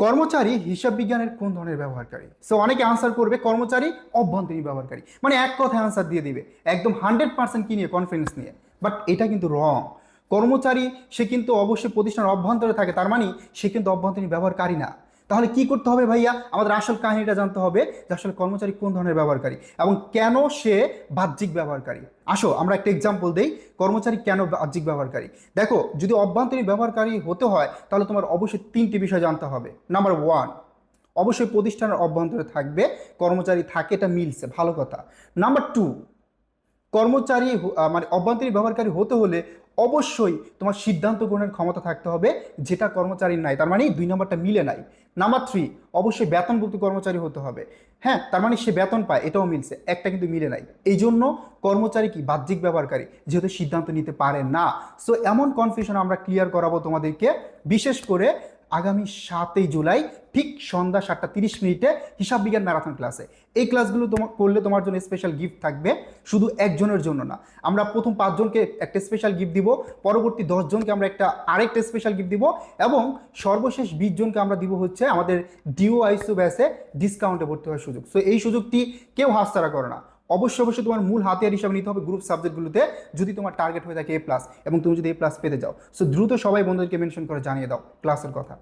কর্মচারী হিসাব বিজ্ঞানের কোন ধরনের ব্যবহারকারী? সো অনেকে আনসার করবে কর্মচারী অভ্যন্তরীণ ব্যবহারকারী, মানে এক কথায় আনসার দিয়ে দিবে একদম 100% কি নিয়ে, কনফিডেন্স নিয়ে। বাট এটা কিন্তু রং। কর্মচারী সে কিন্তু অবশ্যই প্রতিষ্ঠানের অভ্যন্তরে থাকে, তার মানে সে কিন্তু অভ্যন্তরীণ ব্যবহারকারী না। তাহলে কি করতে হবে ভাইয়া? আমাদের আসল কাহিনীটা জানতে হবে যে আসলে কর্মচারী কোন ধরনের ব্যবহারকারী এবং কেন সে বাহ্যিক ব্যবহারকারী। আসো আমরা একটা এক্সাম্পল দেই, কর্মচারী কেন বাহ্যিক ব্যবহারকারী। দেখো, যদি অভ্যন্তরীণ ব্যবহারকারী হতে হয় তাহলে তোমার অবশ্যই তিনটি বিষয় জানতে হবে। নাম্বার ওয়ান, অবশ্যই প্রতিষ্ঠানের অভ্যন্তরে থাকবে, কর্মচারী থাকে, এটা মিলছে, ভালো কথা। নাম্বার টু, কর্মচারী মানে অভ্যন্তরীণ ব্যবহারকারী হতে হলে অবশ্যই তোমার সিদ্ধান্ত গ্রহণের ক্ষমতা থাকতে হবে, যেটা কর্মচারীর নাই, তার মানে দুই নম্বরটা মিলে নাই। নাম্বার থ্রি, অবশ্যই বেতনভুক্ত কর্মচারী হতে হবে। হ্যাঁ, তার মানে সে বেতন পায়, এটাও মিলছে, একটা কিন্তু মিলে নাই। এই জন্য কর্মচারী কি বাহ্যিক ব্যবহারকারী, যেহেতু সিদ্ধান্ত নিতে পারে না। সো এমন কনফিউশন আমরা ক্লিয়ার করাবো তোমাদেরকে, বিশেষ করে আগামী 7ই জুলাই ঠিক সন্ধ্যা 7টা 30 মিনিটে হিসাব বিজ্ঞান ম্যারাথন ক্লাসে। এই ক্লাসগুলো তোমার করলে তোমার জন্য স্পেশাল গিফট থাকবে, শুধু একজনের জন্য না। আমরা প্রথম 5জনকে একটা স্পেশাল গিফট দিব, পরবর্তী 10জনকে আমরা আরেকটা স্পেশাল গিফট দিব, এবং সর্বশেষ 20জনকে আমরা দিব হচ্ছে আমাদের ডিও আইসু ব্যাসে ডিসকাউন্টে ভর্তি হওয়ার সুযোগ। সো এই সুযোগটি কেউ হাতছাড়া করে না। অবশ্যই তোমার মূল হাতিয়ার হিসাবে নিতে হবে গ্রুপ সাবজেক্টগুলোতে, যদি তোমার টার্গেট হয়ে থাকে A+, এবং তুমি যদি A+ পেতে যাও। সো দ্রুত সবাই বন্ধুদেরকে মেনশন করে জানিয়ে দাও ক্লাসের কথা।